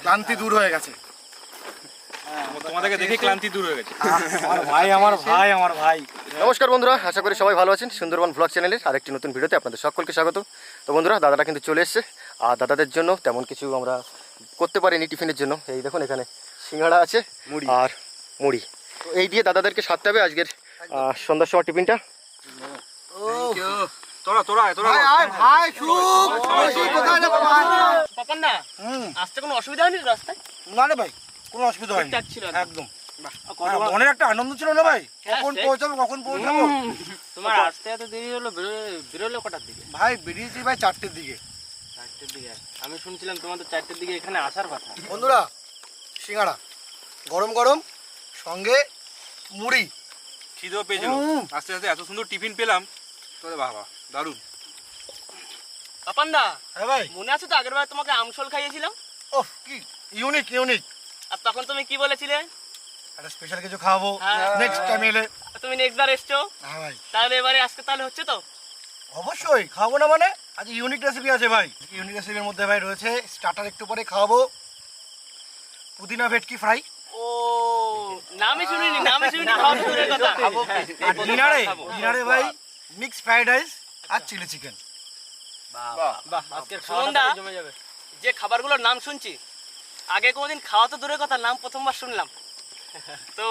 ক্লান্তি দূর হয়ে গেছে। তোমাদেরকে দেখে ক্লান্তি দূর হয়ে গেছে। আমার ভাই। নমস্কার বন্ধুরা, আশা করি সবাই ভালো আছেন। সুন্দরবন ব্লগ চ্যানেলের আরেকটি নতুন ভিডিওতে আপনাদের সকলকে স্বাগত। তো বন্ধুরা, দাদারা কিন্তু চলে এসছে, আর দাদাদের জন্য তেমন কিছু আমরা করতে পারিনি টিফিনের জন্য। এই দেখুন এখানে সিঙ্গাড়া আছে আর মুড়ি, তো এই দিয়ে দাদাদেরকে সারতে হবে আজকের সন্ধ্যার সময় টিফিনটা। আসতে কোনো অসুবিধা হয়নি রাস্তায়? না রে ভাই, কোনো অসুবিধা হয়নি, একদম। মনের একটা আনন্দ ছিল না ভাই, কখন পৌঁছাবো। তোমার আসতে এত দেরি হলো, বেরোলো কটার দিকে? ভাই বেরিয়েছি ভাই 4টের দিকে। 4টের দিকে? আমি শুনছিলাম তোমাদের 4টের দিকে এখানে আসার কথা। বন্ধুরা, সিঙ্গাড়া গরম গরম, সঙ্গে মুড়ি। খিদেও পেয়েছিল, আস্তে আস্তে এত সুন্দর টিফিন পেলাম, তবে বাবা দারুণ। পাপান্ডা, হ্যাঁ ভাই, মনে আছে তো আগের বার তোমাকে আমসল খাইয়েছিলাম? ওহ কি ইউনিক। আর তখন তুমি কি বলেছিলে? একটা স্পেশাল কিছু খাওয়াবো নেক্সট টাইম এলে। তুমি নেক্সট বার এসছো, হ্যাঁ ভাই, তাহলে এবারে আজকে তাহলে হচ্ছে তো? অবশ্যই খাওয়াবো না মানে। আজ ইউনিক রেসিপি আছে ভাই। ইউনিক রেসিপির মধ্যে ভাই রয়েছে স্টার্টার, একটু পরে খাওয়াবো পুদিনা ভেটকি ফ্রাই। ও নামই শুনিনি খাওয়া তো দূরের কথা। আর ডিনারে ভাই মিক্স ফ্রাইড রাইস আর চিলি চিকেন। বাহ, আজকের খাওয়াটা জমে যাবে। যে খাবারগুলোর নাম শুনছি, আগে কোনোদিন খাওয়া তো দূরের কথা, নাম প্রথমবার শুনলাম। তো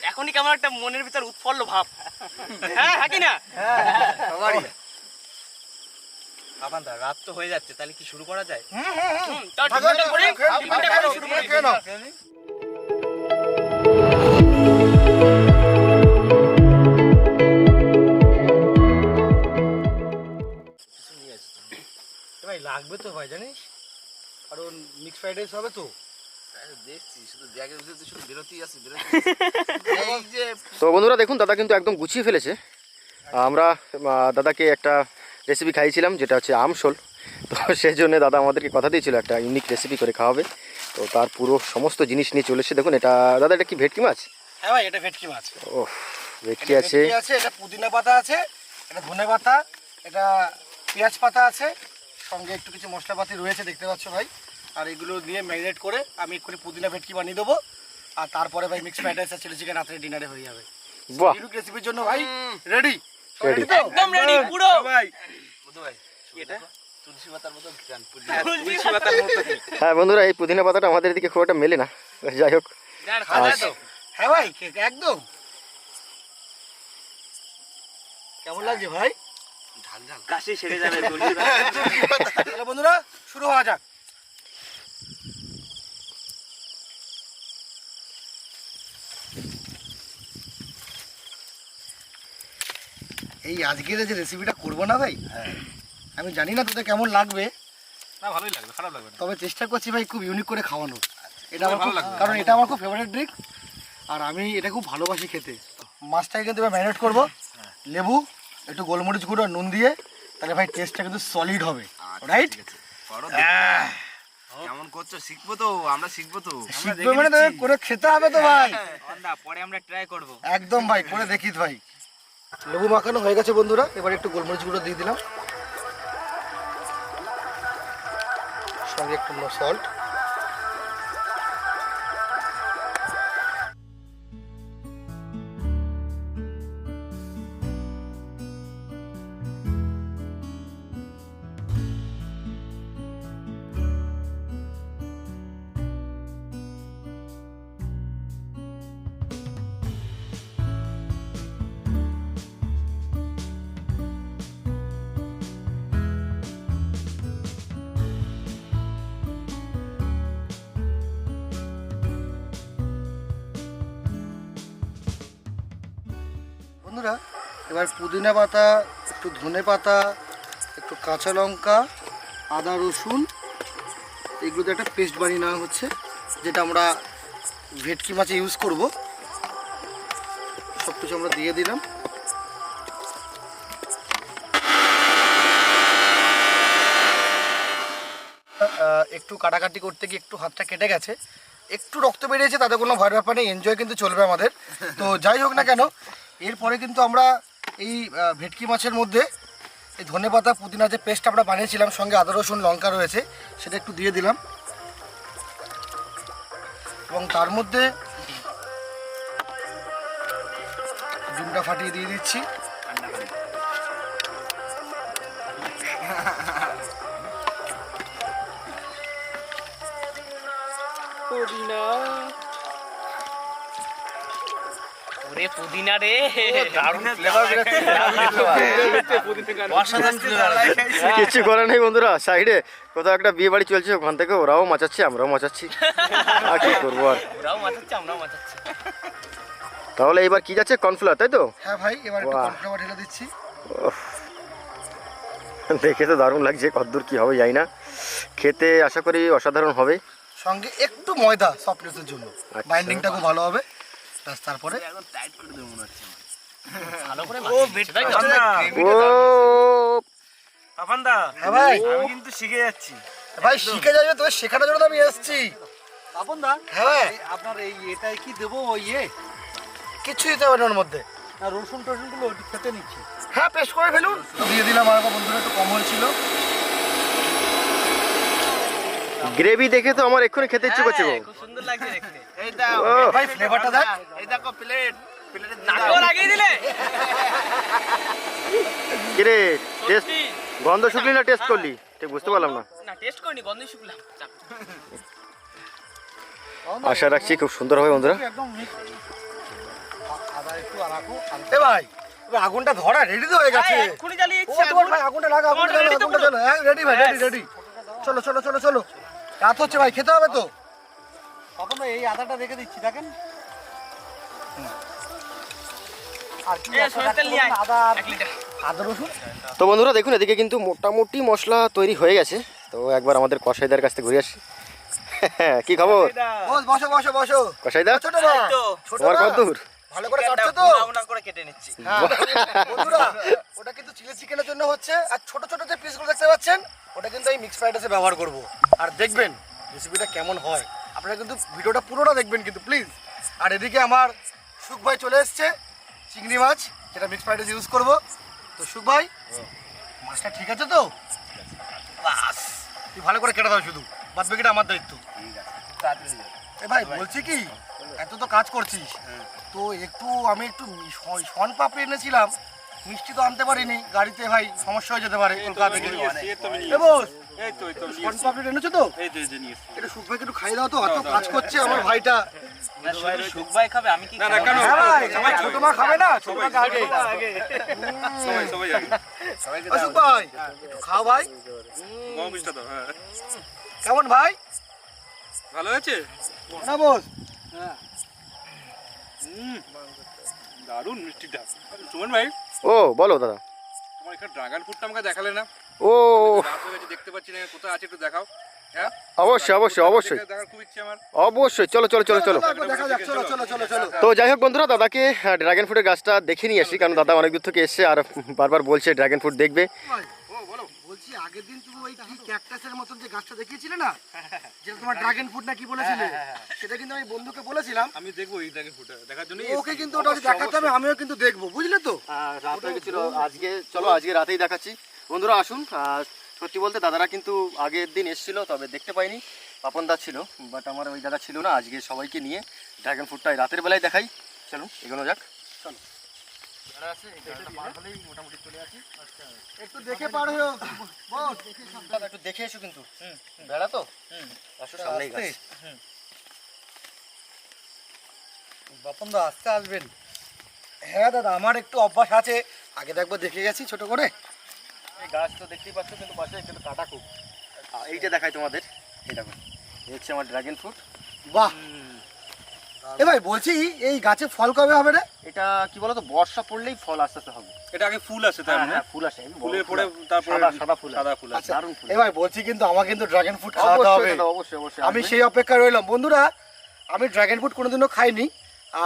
এখনই কেমন একটা মনের ভিতর উৎফুল্ল ভাব। হ্যাঁ কি না? রাত তো হয়ে যাচ্ছে, তাহলে কি শুরু করা যায়? ভাই লাগবে তো ভাই, জানিস, কারণ মিক্স ফ্রাইড রাইস হবে তো। তো বন্ধুরা দেখুন, দাদা কিন্তু একদম গুছিয়ে ফেলেছে। আমরা দাদাকে একটা রেসিপি খাইয়েছিলাম, যেটা হচ্ছে আমশোল। তো সেই জন্য দাদা আমাদেরকে কথা দিয়েছিল একটা ইউনিক রেসিপি করে খাওয়াবে। তো তার পুরো সমস্ত জিনিস নিয়ে চলে এসেছে। দেখুন এটা দাদা, এটা কি ভেটকি মাছ? হ্যাঁ ভাই, এটা ভেটকি মাছ। ও ভেটকি আছে, এটা পুদিনা পাতা আছে, এটা ধনে পাতা, এটা পেঁয়াজ পাতা আছে, সঙ্গে একটু কিছু মশলাপাতি রয়েছে দেখতে পাচ্ছ ভাই। আর এগুলো দিয়ে ম্যারিনেট করে আমি এক্ষুনি পুদিনা ভেটকি বানিয়ে দেবো। আর তারপরে ভাই মিক্স ফ্রাইড রাইস আর চিলি চিকেন রাত্রে ডিনারে হয়ে যাবে। বাহ, ইউনিক রেসিপির জন্য ভাই রেডি। একদম রেডি পুরো ভাই। এটা তুলসী পাতার মতো গান। হ্যাঁ বন্ধুরা, এই পুদিনা পাতাটা আমাদের এদিকে খুব একটা মেলে না, যাই হোক। হ্যাঁ ভাই, একদম। কেমন লাগছে ভাই? কাশি সেরে যাবে। তাহলে বন্ধুরা শুরু হওয়া যাক। এই আজকের যে রেসিপিটা করবো না ভাই, আমি জানি না তোদের কেমন লাগবে। না ভালোই লাগবে, খারাপ লাগবে না। তবে চেষ্টা করছি ভাই খুব ইউনিক করে খাওয়ানো। এটা আমার ভালো লাগবে, কারণ এটা আমার খুব ফেভারিট ড্রিঙ্ক, আর আমি এটা খুব ভালোবাসি খেতে। মাছটাকে কিন্তু এবার ম্যারিনেট করবো, লেবু, একটু গোলমরিচ গুঁড়ো, নুন দিয়ে। তাহলে ভাই টেস্টটা কিন্তু সলিড হবে, রাইট? কেমন করছো? শিখবো তো, আমরা শিখবো তো। শিখবে মানে তো করে খেতে হবে তো ভাই। পরে আমরা ট্রাই করব। একদম ভাই, করে দেখিস ভাই। লেবু মাখানো হয়ে গেছে বন্ধুরা, এবার একটু গোলমরিচ গুঁড়ো দিয়ে দিলাম, সঙ্গে একটু সল্ট। বন্ধুরা এবার পুদিনা পাতা, একটু ধনে পাতা, একটু কাঁচা লঙ্কা, আদা রসুন, এগুলোতে একটা পেস্ট বানিয়ে নেওয়া হচ্ছে, যেটা আমরা ভেটকি মাছে ইউজ করব। সব কিছু আমরা দিয়ে দিলাম। একটু কাটাকাটি করতে গিয়ে একটু হাতটা কেটে গেছে, একটু রক্ত বেরিয়েছে, তাতে কোনো ভয়ের ব্যাপার নেই, এনজয় কিন্তু চলবে আমাদের। তো যাই হোক না কেন, এরপরে কিন্তু আমরা এই ভেটকি মাছের মধ্যে এই ধনেপাতা পুদিনা যে পেস্ট আমরা বানিয়েছিলাম, সঙ্গে আদা রসুন লঙ্কা রয়েছে, সেটা একটু দিয়ে দিলাম। এবং তার মধ্যে ডিমটা ফাটিয়ে দিয়ে দিচ্ছি। ওরে পুদিনা রে, কিছু করে নেই বন্ধুরা, সাইডে কোথাও একটা বিয়ে বাড়ি চলছে, ওখান থেকে ওরাও মাচাচ্ছে আমরাও মাচাচ্ছি, আর কি করবো আর। ওরাও মাথাচ্ছে আমরাও মাথাচ্ছি। তাহলে এবার কি যাচ্ছে, কর্নফ্লাওয়ার তাই তো? হ্যাঁ ভাই, এবার একটু বাহ। কর্নফ্লাওয়ার ঢেলে দিচ্ছি। ওহ, দেখে তো দারুণ লাগছে, কতদূর কি হবে জানি না, খেতে আশা করি অসাধারণ হবে। সঙ্গে একটু ময়দা সফটনেসের জন্য, আচ্ছা। বাইন্ডিংটা খুব ভালো হবে। ব্যাস, তারপরে ভালো করে মাখাচ্ছি, তাই তো? ও হ্যাঁ ভাই, আমি কিন্তু শিখে যাচ্ছি। ভাই শিখে যাবে তো, শেখানোর জন্য তো আমি এসেছি। আপন দা, হ্যাঁ ভাই, আপনার এই এটাই কি দেবো ওই কিছু দিতে হবে না ওর মধ্যে। না রসুন টসুন গুলো খেতে নিচ্ছি। হ্যাঁ, পেস্ট করে ফেলুন। তো দিয়ে দিলাম, আর বন্ধুরা একটু কম হয়েছিল। গ্রেভি দেখে তো আমার এক্ষুনি খেতে ইচ্ছে করছে গো। হ্যাঁ, খুব সুন্দর লাগছে দেখতে। ওহ, ভাই ফ্লেভারটা দেখ। নাকও লাগিয়ে দিলে। কিরে টেস্ট, সত্যি। গন্ধ শুকলি না টেস্ট করলি ঠিক বুঝতে পারলাম না। না, টেস্ট করিনি, গন্ধই শুকলাম। আশা রাখছি খুব সুন্দর হবে বন্ধুরা। একদম আদা একটু আর রাখো। এ ভাই, এবার আগুনটা ধরা রেডি তো হয়ে গেছে। হ্যাঁ, এক্ষুনি জ্বালিয়ে ও দিচ্ছি তোমার আগুন। ভাই, আগুনটা লাগা, আগুনটা তোমার জ্বালো, ready তো আগুনটা পুরো? জ্বালো। হ্যাঁ, রেডি ভাই, রেডি রেডি। চলো চলো চলো চলো, রাত হচ্ছে ভাই, খেতে হবে তো। আপন দা, এই আদাটা রেখে দিচ্ছি দেখেন। আর কি এ, একটা সরিষার তেল নিয়ে আয়। আদা আর 1 লিটার। আদা রসুন। তো বন্ধুরা দেখুন, এদিকে কিন্তু মোটামুটি মশলা তৈরি হয়ে গেছে। তো একবার আমাদের কসাইদার কাছ থেকে ঘুরে আসি। কি খবর বস, বসো বসো বসো। কসাইদা, ছোট ভাই, এই তো, ছোট তোমার ভাই, কত দূর? ভালো করে কাটছো তো? ভালো করে কেটে নিচ্ছি। হ্যাঁ, বন্ধুরা, ওটা কিন্তু চিলি চিকেনের জন্য হচ্ছে। আর ছোট ছোট যে পিসগুলো দেখতে পাচ্ছেন, ওটা কিন্তু আমি মিক্স ফ্রাইড রাইসে ব্যবহার করব। আর দেখবেন রেসিপিটা কেমন হয়। আপনারা কিন্তু ভিডিওটা পুরোটা দেখবেন কিন্তু প্লিজ। আর এদিকে আমার সুখ ভাই চলে এসছে, চিংড়ি মাছ, যেটা মিক্স ফ্রাইড রাইস ইউজ করব। তো সুখ ভাই, মাছটা ঠিক আছে তো? বাস, তুই ভালো করে কেটে দাও, শুধু বাদ বাকিটা আমার দায়িত্ব। এ ভাই, বলছি কি, এত তো কাজ করছিস, তো আমি একটু শন পাপড়ি এনেছিলাম, মিষ্টি তো আনতে পারিনি গাড়িতে, ভাই সমস্যা হয়ে যেতে পারে কলকাতা থেকে। এ বস, শন পাপড়ি এনেছো তো? একটু সুখ ভাইকে একটু খাইয়ে দাও তো, এত কাজ করছে আমার ভাইটা। সুখ ভাই খাবে, আমি কি খাবো? কেন? হ্যাঁ ভাই, আমার ছোট মা খাবে না, ছোট মাকে আগে। সবাই আগে। ও সুখ ভাই, একটু খাও ভাই। গরম মিষ্টি দাও, হ্যাঁ। কেমন ভাই? ভালো আছে? না বস, দারুণ মিষ্টিটা। সুমন ভাই, ও বলো দাদা। তোমার এখানে ড্রাগন ফ্রুটটা আমাকে দেখালে না? ও রাত হয়ে গেছে, দেখতে পাচ্ছি না, কোথায় আছে একটু দেখাও। হ্যাঁ, অবশ্যই অবশ্যই অবশ্যই দেখার খুব ইচ্ছে আমার। অবশ্যই, চলো চলো চলো চলো। দেখা যাক, চলো চলো চলো চলো। তো যাই হোক বন্ধুরা, দাদাকে ড্রাগন ফ্রুটের গাছটা দেখে নিয়ে আসি, কারণ দাদা অনেক দূর থেকে এসছে আর বারবার বলছে ড্রাগন ফ্রুট দেখবে। বলছি, আগের দিন তুমি ওই কি ক্যাকটাসের মতন যে গাছটা দেখিয়েছিলে না, যেটা তোমার ড্রাগন ফ্রুট না কি বলেছিলে, সেটা কিন্তু আমি বন্ধুকে বলেছিলাম। আমি দেখবো এই ড্রাগন ফ্রুটটা দেখার জন্য। ওকে কিন্তু ওটা দেখাতে হবে, আমিও কিন্তু দেখবো, বুঝলে তো? রাত হয়ে গেছিল, আজকে চলো আজকে রাতেই দেখাচ্ছি। বন্ধুরা আসুন, সত্যি বলতে দাদারা কিন্তু আগের দিন এসেছিল, তবে দেখতে পাইনি, পাপন দা ছিল, বাট আমার ওই দাদা ছিল না। আজকে সবাইকে নিয়ে ড্রাগন ফ্রুটটা রাতের বেলায় দেখাই। চলুন এগোনো যাক। মোটামুটি চলে আসি, একটু দেখে পার হয়েও বস, দাদা একটু দেখে এসো কিন্তু, বেড়া তো আসো, সামনেই গাছ। বাপন দা আসতে আসবেন। হ্যাঁ দাদা, আমার একটু অভ্যাস আছে, আগে তো একবার দেখে গেছি ছোট করে। এই গাছ তো দেখতেই পাচ্ছ, কিন্তু পাশে কিন্তু কাটা খুব। এইটা দেখাই তোমাদের, এই দেখো, এই হচ্ছে আমার ড্রাগন ফ্রুট। বাহ, এ ভাই বলছি, এই গাছে ফল কবে হবে রে? এটা কি বলতো, বর্ষা পড়লেই ফল আস্তে আস্তে হবে। এটা আগে ফুল আসে, তাই না? হ্যাঁ, ফুল আসে, ফুলের পরে তারপরে সাদা ফুল, সাদা ফুল আসে। আচ্ছা, দারুণ ফুল। এ ভাই বলছি, কিন্তু আমার কিন্তু ড্রাগন ফ্রুট খাওয়াতে হবে। অবশ্যই দাদা, অবশ্যই অবশ্যই আমি আসবে। সেই অপেক্ষায় রইলাম। বন্ধুরা, আমি ড্রাগন ফ্রুট কোনোদিনও খাইনি,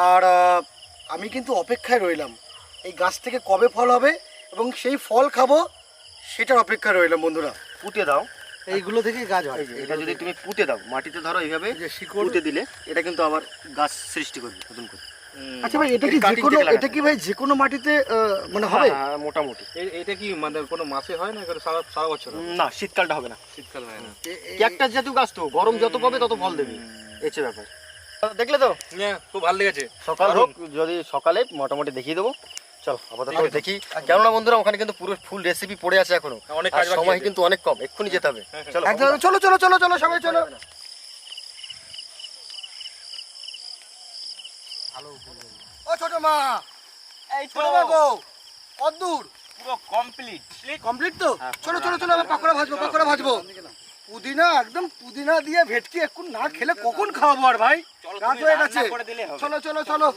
আর আমি কিন্তু অপেক্ষায় রইলাম এই গাছ থেকে কবে ফল হবে এবং সেই ফল খাবো, সেটার অপেক্ষায় রইলাম বন্ধুরা। পুঁতে দাও, এইগুলো থেকে গাছ হয়। এই যে এটা যদি তুমি পুঁতে দাও, মাটিতে ধরো এইভাবে এই যে শিকড়। পুঁতে দিলে এটা কিন্তু আবার গাছ সৃষ্টি করবে নতুন করে। আচ্ছা ভাই, এটা কি cutting যেকোনো, থেকে লাগানো। এটা কি ভাই যেকোনো মাটিতে মানে হবে? হ্যাঁ, মোটামুটি। এটা কি মানে কোনো মাসে হয় না, সারা সারা বছর হয়? না, শীতকালটা হবে না। শীতকাল হয় না। ক্যাকটাস জাতীয় গাছ তো, গরম যত পাবে তত ফল দেবে, এসে ব্যাপার। দেখলে তো হ্যাঁ খুব ভালো লেগেছে। সকাল হোক, যদি সকালে মোটামুটি দেখিয়ে দেবো। চলো আপাতত দেখি, কেননা বন্ধুরা ওখানে কিন্তু পুরো ফুল রেসিপি পড়ে আছে এখনো, অনেক আর কাজ বাকি সময় আছে। কিন্তু অনেক কম, এক্ষুনি যেতে হবে। চলো একদম চলো চলো চলো চলো সবাই চলো। ও ছোট মা, এই ছোট মা গো, কত দূর? পুরো কমপ্লিট। কমপ্লিট তো? চলো চলো চলো, আবার পাকোড়া ভাজবো, পাকোড়া ভাজবো। পুদিনা, একদম পুদিনা দিয়ে ভেটকি এখন না খেলে কখন খাওয়াবো আর ভাই? রাত হয়ে গেছে। চলো চলো চলো।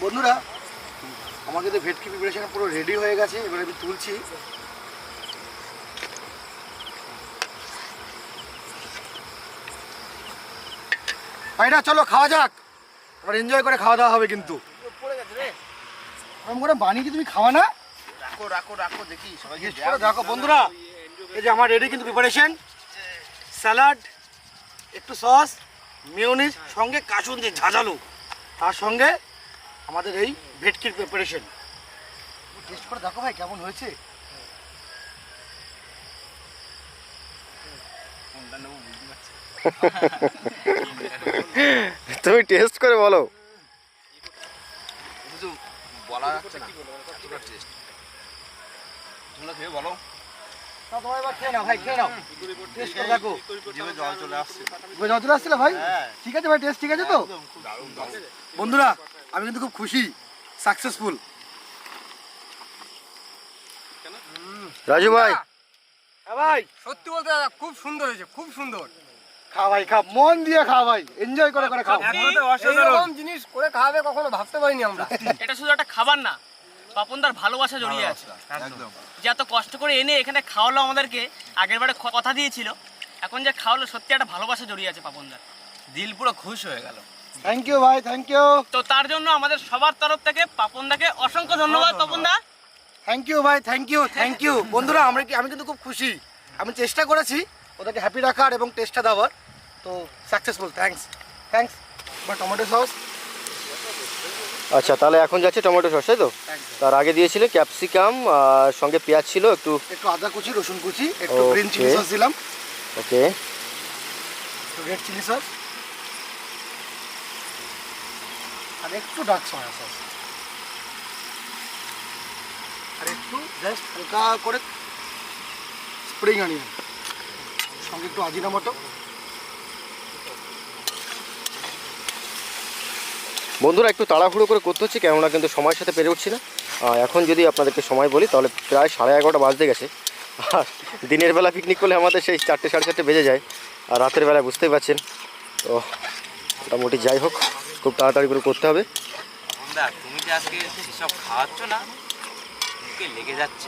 বন্ধুরা, আমার কিন্তু ভেটকি প্রিপারেশন পুরো রেডি হয়ে গেছে, এবার আমি তুলছি। ভাইরা চলো খাওয়া যাক, এবার এনজয় করে খাওয়া দাওয়া হবে কিন্তু। এরকম করে বানিয়ে কি তুমি খাওয়া না? রাখো রাখো রাখো, দেখি সবাইকে জিজ্ঞেস করে দেখো বন্ধুরা, এই যে আমার রেডি কিন্তু প্রিপারেশন। স্যালাড, একটু সস, মিউনিস, সঙ্গে কাসুন্দি ঝাঁঝালো, তার সঙ্গে আমাদের এই ভেটকির প্রিপারেশন। টেস্ট করে দেখো ভাই কেমন হয়েছে। তুমি টেস্ট করে বলো। কিছু বলা যাচ্ছে না, এতটা টেস্ট। তোমরা খেয়ে বলো। না তোমার এবার খেয়ে নাও ভাই, খেয়ে নাও, টেস্ট করে দেখো। জিভে জল চলে আসছে। জল চলে আসছিল ভাই? হ্যাঁ। ঠিক আছে ভাই, টেস্ট ঠিক আছে তো? একদম খুব দারুণ দারুণ। বন্ধুরা আমি কিন্তু খুব খুশি, সাকসেসফুল। রাজু ভাই, ভাই সত্যি বলতে দাদা খুব সুন্দর হয়েছে, খুব সুন্দর। খা ভাই, খা, মন দিয়ে খা ভাই, এনজয় করে করে খাও। অসাধারণ জিনিস করে খাওয়াবে কখনো ভাবতে পারিনি আমরা। এটা শুধু একটা খাবার না, পাপনদার ভালোবাসা জড়িয়ে আছে। একদম। যে এত কষ্ট করে এনে এখানে খাওয়ালো আমাদেরকে, আগের বারে কথা দিয়েছিল, এখন যে খাওয়ালো সত্যি একটা ভালোবাসা জড়িয়ে আছে পাপনদার। দিল পুরো খুশ হয়ে গেল। থ্যাংক ইউ ভাই, থ্যাংক ইউ। তো তার জন্য আমাদের সবার তরফ থেকে পাপনদাকে অসংখ্য ধন্যবাদ। পাপনদা থ্যাংক ইউ ভাই, থ্যাংক ইউ, থ্যাংক ইউ। বন্ধুরা আমি কিন্তু খুব খুশি, আমি চেষ্টা করেছি ওদেরকে হ্যাপি রাখার এবং টেস্টটা দেওয়ার, তো সাকসেসফুল। Thanks thanks. বা টমেটো সস। আচ্ছা তাহলে এখন যাচ্ছে টমেটো সস, তাই তো? তার আগে দিয়েছিলে ক্যাপসিকাম, আর সঙ্গে পেঁয়াজ ছিল, একটু একটু আদা কুচি, রসুন কুচি, একটু গ্রিন চিলি Okay. সস দিলাম, ওকে, একটু রেড চিলি সস, আর একটু ডার্ক সয়া সস, আর একটু জাস্ট হালকা করে স্প্রিং অনিয়ন, সঙ্গে একটু আজিনামোটো। বন্ধুরা একটু তাড়াহুড়ো করে করতে হচ্ছে, কেননা কিন্তু সময়ের সাথে পেরে উঠছি না। এখন যদি আপনাদেরকে সময় বলি তাহলে প্রায় 11:30 বাজতে গেছে। আর দিনের বেলা পিকনিক করলে আমাদের সেই 4টে 4:30 বেজে যায়, আর রাতের বেলায় বুঝতেই পারছেন। তো মোটামুটি যাই হোক, খুব তাড়াতাড়ি করে করতে হবে। তুমি যে আজকে সেসব খাওয়াচ্ছ না, মুখে লেগে যাচ্ছে।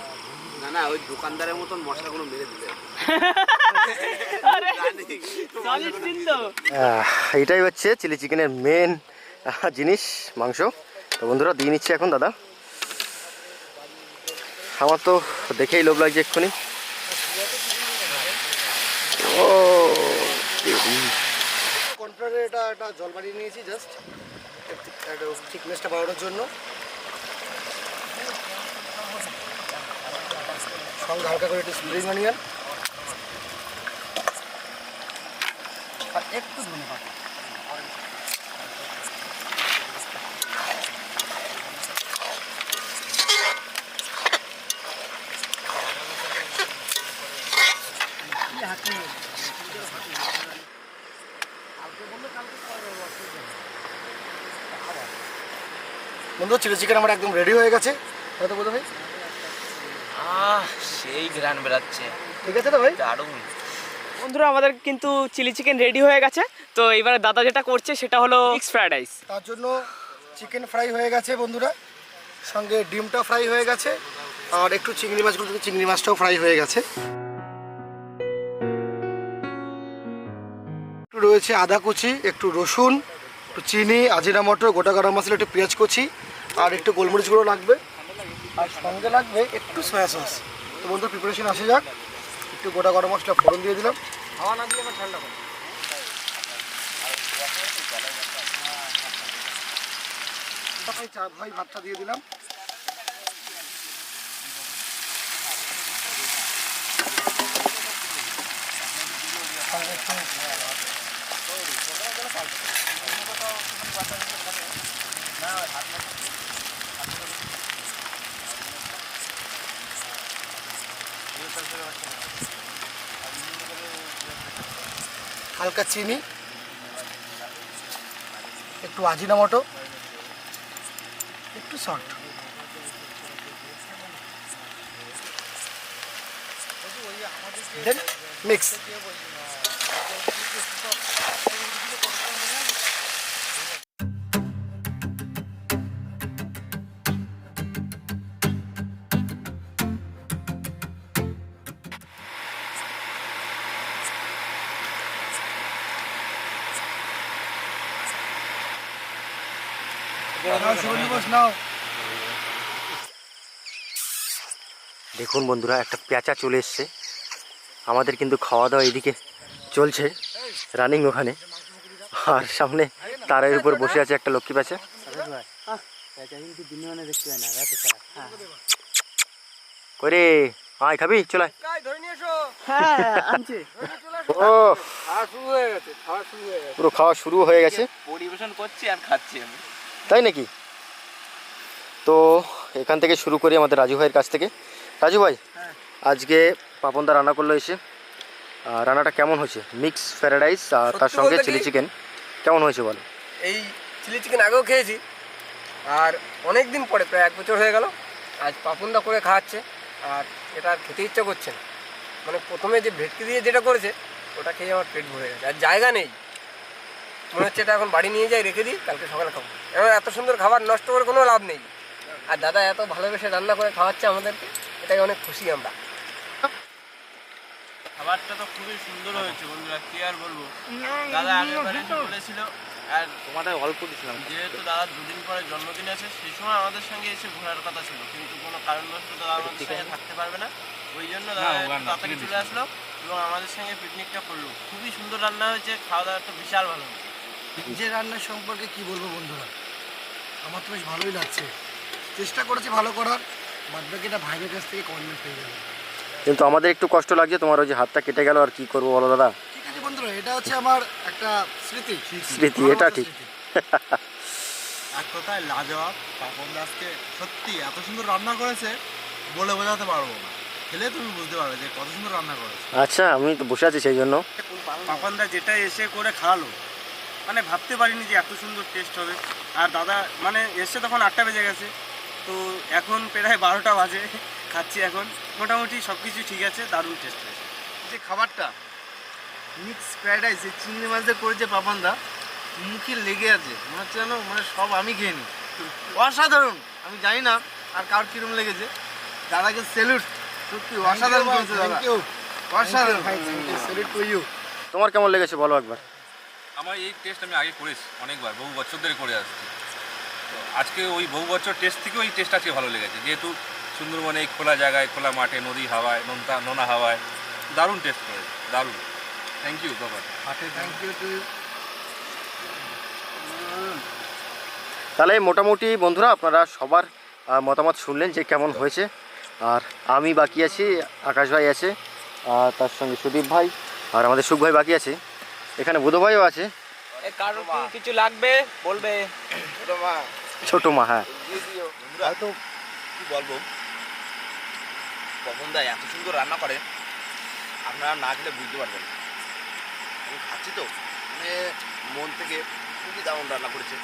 না না, ওই দোকানদারের মতন মশলাগুলো মেরে দিলে। এটাই হচ্ছে চিলি চিকেনের মেন জিনিস, মাংস। তো বন্ধুরা দিয়ে নিচ্ছে এখন দাদা। আমার তো দেখেই লোভ লাগছে এক্ষুনি। ও কর্নফ্লাওয়ারে এটা জল বানিয়ে নিয়েছি জাস্ট থিকনেসটা বাড়ানোর জন্য, সঙ্গে হালকা করে একটু স্প্রিং অনিয়ন আর একটু ধনেপাতা। বন্ধু চিলি চিকেন আমার একদম রেডি হয়ে গেছে, হয়তো বলতে ভাই সেই গ্রান বেরাচ্ছে, ঠিক আছে তো ভাই? দারুণ। বন্ধুরা আমাদের কিন্তু চিলি চিকেন রেডি হয়ে গেছে। তো এবারে দাদা যেটা করছে সেটা হলো মিক্স ফ্রাইড রাইস। তার জন্য চিকেন ফ্রাই হয়ে গেছে বন্ধুরা, সঙ্গে ডিমটা ফ্রাই হয়ে গেছে, আর একটু চিংড়ি মাছগুলো থেকে চিংড়ি মাছটাও ফ্রাই হয়ে গেছে। একটু রয়েছে আদা কুচি, একটু রসুন, একটু চিনি, আজিনামোটো, গোটা গরম মশলা, একটু পেঁয়াজ কুচি আর একটু গোলমরিচ গুঁড়ো লাগবে, আর সঙ্গে লাগবে একটু সয়া সস। তো বন্ধুরা প্রিপারেশন আসে যাক। একটু গোটা গরম মশলা ফোড়ন দিয়ে দিলাম। হাওয়া না দিয়ে আমার ঠান্ডা করে ভাই ভাতটা দিয়ে দিলাম। হালকা চিনি, একটু আজিনামোটো, একটু সল্ট। দেন মিক্স। দেখুন বন্ধুরা, একটা পেঁচা চলে এসছে। আমাদের কিন্তু খাওয়া দাওয়া এদিকে চলছে, রানিং ওখানে, আর সামনে তারের উপর বসে আছে একটা লক্ষ্মী পেঁচা। করে আয় খাবি, চলে আয়। ও পুরো খাওয়া শুরু হয়ে গেছে, পরিবেশন করছি আর খাচ্ছি আমি। তাই নাকি? তো এখান থেকে শুরু করি আমাদের রাজু ভাইয়ের কাছ থেকে। রাজু ভাই, আজকে পাপনদা রান্না করলো এসে, রান্নাটা কেমন হয়েছে? মিক্স ফ্রাইড রাইস আর তার সঙ্গে চিলি চিকেন, কেমন হয়েছে বলো? এই চিলি চিকেন আগেও খেয়েছি, আর অনেক দিন পরে, প্রায় 1 বছর হয়ে গেল, আজ পাপুনদা করে খাওয়াচ্ছে, আর এটা আর খেতে ইচ্ছা করছে না। মানে প্রথমে যে ভেটকি দিয়ে যেটা করেছে ওটা খেয়ে আমার পেট ভরে গেছে, আর জায়গা নেই। মনে হচ্ছে এটা এখন বাড়ি নিয়ে যাই, রেখে দিই, কালকে সকালে খাবো। এবার এত সুন্দর খাবার নষ্ট করে কোনো লাভ নেই, আর দাদা এত ভালোবেসে রান্না করে খাওয়াচ্ছে আমাদেরকে, এটাকে অনেক খুশি আমরা। খাবারটা তো খুবই সুন্দর হয়েছে বন্ধুরা, কি আর বলবো। দাদা আগেরবার এসে বলেছিল, আর তোমাদের অল্প দিয়েছিলাম, যেহেতু দাদা 2 দিন পরে জন্মদিন আছে, সেই সময় আমাদের সঙ্গে এসে ঘোরার কথা ছিল, কিন্তু কোনো কারণবশত দাদা আমাদের সঙ্গে থাকতে পারবে না। ওই জন্য দাদা তাড়াতাড়ি চলে আসলো এবং আমাদের সঙ্গে পিকনিকটা করলো। খুবই সুন্দর রান্না হয়েছে, খাওয়া দাওয়াটা বিশাল ভালো হয়েছে। যে রান্নার সম্পর্কে কি বলবো বন্ধুরা, আমার তো বেশ ভালোই লাগছে। চেষ্টা করেছি ভালো করার, বাদ বাকিটা ভাইয়ের কাছ থেকে কমেন্ট পেয়ে যাবে। কিন্তু আমাদের একটু কষ্ট লাগছে, তোমার ওই যে হাতটা কেটে গেল, আর কি করবো বলো দাদা। ঠিক আছে বন্ধুরা, এটা হচ্ছে আমার একটা স্মৃতি। স্মৃতি, এটা ঠিক। এক কথায় লাজবাব। পাপন দাসকে সত্যি এত সুন্দর রান্না করেছে, বলে বোঝাতে পারবো না। খেলে তুমি বুঝতে পারবে যে কত সুন্দর রান্না করেছে। আচ্ছা, আমি তো বসে আছি সেই জন্য। পাপনদা যেটা এসে করে খাওয়ালো, মানে ভাবতে পারিনি যে এত সুন্দর টেস্ট হবে। আর দাদা মানে এসে তখন 8টা বেজে গেছে, তো এখন প্রায় 12টা বাজে, খাচ্ছি এখন। মোটামুটি সব কিছু ঠিক আছে, দারুণ টেস্ট হয়েছে। যে খাবারটা মিক্স ফ্রাইড রাইস এই চিংড়ি মাছ দিয়ে করেছে পাপানদা, মুখে লেগে আছে, মনে হচ্ছে যেন মানে সব আমি খেয়ে নিই। অসাধারণ। আমি জানি না আর কার কিরম লেগেছে। দাদাকে স্যালুট, সত্যি অসাধারণ করেছে দাদা, অসাধারণ। Salute to you. তোমার কেমন লেগেছে বলো একবার। আমার এই টেস্ট আমি আগে করেছি অনেকবার, বহু বছর ধরে করে আসছি। তো আজকে ওই বহু বছর টেস্ট থেকে ওই টেস্ট আজকে ভালো লেগেছে, যেহেতু সুন্দরবনে এই খোলা জায়গায়, খোলা মাঠে, নদী হাওয়ায়, নোনা হাওয়ায় দারুণ টেস্ট করেছে, দারুণ। থ্যাংক ইউ বাবা। Thank you to you. তাহলে মোটামুটি বন্ধুরা আপনারা সবার মতামত শুনলেন যে কেমন হয়েছে। আর আমি বাকি আছি, আকাশ ভাই আছে, আর তার সঙ্গে সুদীপ ভাই, আর আমাদের সুখ ভাই বাকি আছে, এখানে বুধ ভাইও আছে। কারো কি কিছু লাগবে বলবে। ছোট মা, হ্যাঁ। হয়তো কি বলবো, পাপনদা এত সুন্দর রান্না করে, আপনারা না খেলে বুঝতে পারবেন। আমি খাচ্ছি তো, মানে মন থেকে খুবই দারুণ রান্না করেছে,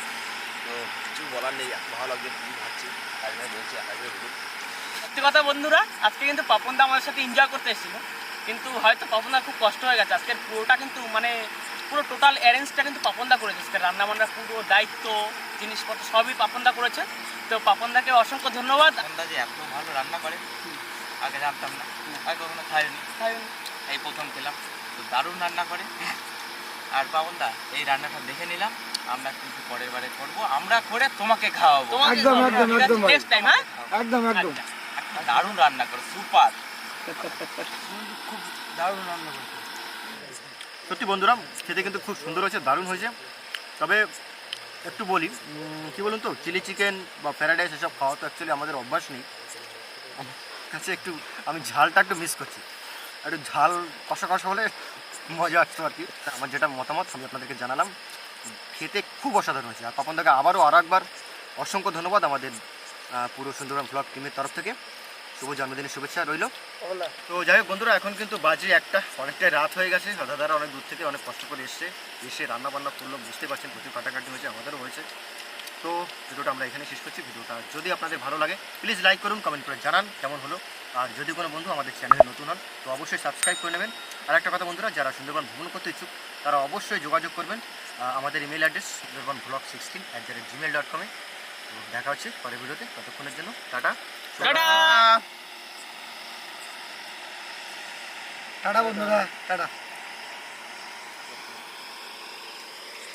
তো কিছু বলার নেই। এত ভালো লাগছে, খুবই খাচ্ছি, তাই জন্য বলছি একাই বলুন। সত্যি কথা বন্ধুরা, আজকে কিন্তু পাপনদা আমাদের সাথে এনজয় করতে এসেছিল, কিন্তু হয়তো পাপনদার খুব কষ্ট হয়ে গেছে। আজকের পুরোটা কিন্তু মানে পুরো টোটাল অ্যারেঞ্জটা কিন্তু পাপনদা করেছে। আজকে রান্নাবান্নার পুরো দায়িত্ব, জিনিসপত্র সবই পাপনদা করেছে। তো পাপনদাকে অসংখ্য ধন্যবাদ। পাপনদা যে এত ভালো রান্না করে আগে জানতাম না, আগে কখনো খাইনি, এই প্রথম খেলাম। তো দারুণ রান্না করে, আর পাবনদা এই রান্নাটা দেখে নিলাম, আমরা কিন্তু পরের বারে করবো, আমরা করে তোমাকে খাওয়াবো। একদম, একদম, একদম ভাই। নেক্সট টাইম, হ্যাঁ? একদম একদম একটা দারুণ রান্না করো, সুপার। খুব দারুণ রান্না করছে। সত্যি বন্ধুরা খেতে কিন্তু খুব সুন্দর হয়েছে, দারুণ হয়েছে। তবে একটু বলি কি বলুন তো, চিলি চিকেন বা ফ্রাইড রাইস এসব খাওয়া তো অ্যাকচুয়ালি আমাদের অভ্যাস নেই। আমার কাছে একটু আমি ঝালটা একটু মিস করছি, একটু ঝাল কষা কষা হলে মজা আসতো আর কি। আমার যেটা মতামত আমি আপনাদেরকে জানালাম, খেতে খুব অসাধারণ হয়েছে। আর পাপনদাকে আবারও একবার অসংখ্য ধন্যবাদ আমাদের পুরো সুন্দরবন ব্লগ টিমের তরফ থেকে। শুভ জন্মদিনের শুভেচ্ছা রইল। তো যাই হোক বন্ধুরা, এখন কিন্তু বাজে একটা, অনেকটাই রাত হয়ে গেছে। দাদারা অনেক দূর থেকে অনেক কষ্ট করে এসে রান্না বান্না করলো, বুঝতে পারছেন প্রচুর কাটাকাটি হয়েছে, আমাদেরও হয়েছে। তো ভিডিওটা আমরা এখানে শেষ করছি। ভিডিওটা যদি আপনাদের ভালো লাগে প্লিজ লাইক করুন, কমেন্ট করে জানান কেমন হলো। আর যদি কোনো বন্ধু আমাদের চ্যানেলে নতুন হন তো অবশ্যই সাবস্ক্রাইব করে নেবেন। আর একটা কথা বন্ধুরা, যারা সুন্দরবন ভ্রমণ করতে ইচ্ছুক তারা অবশ্যই যোগাযোগ করবেন আমাদের ইমেল অ্যাড্রেস sundarbanvlog16@gmail.com-এ। তো দেখা হচ্ছে পরের ভিডিওতে, ততক্ষণের জন্য টাটা। টাটা বন্ধুরা, টাটা।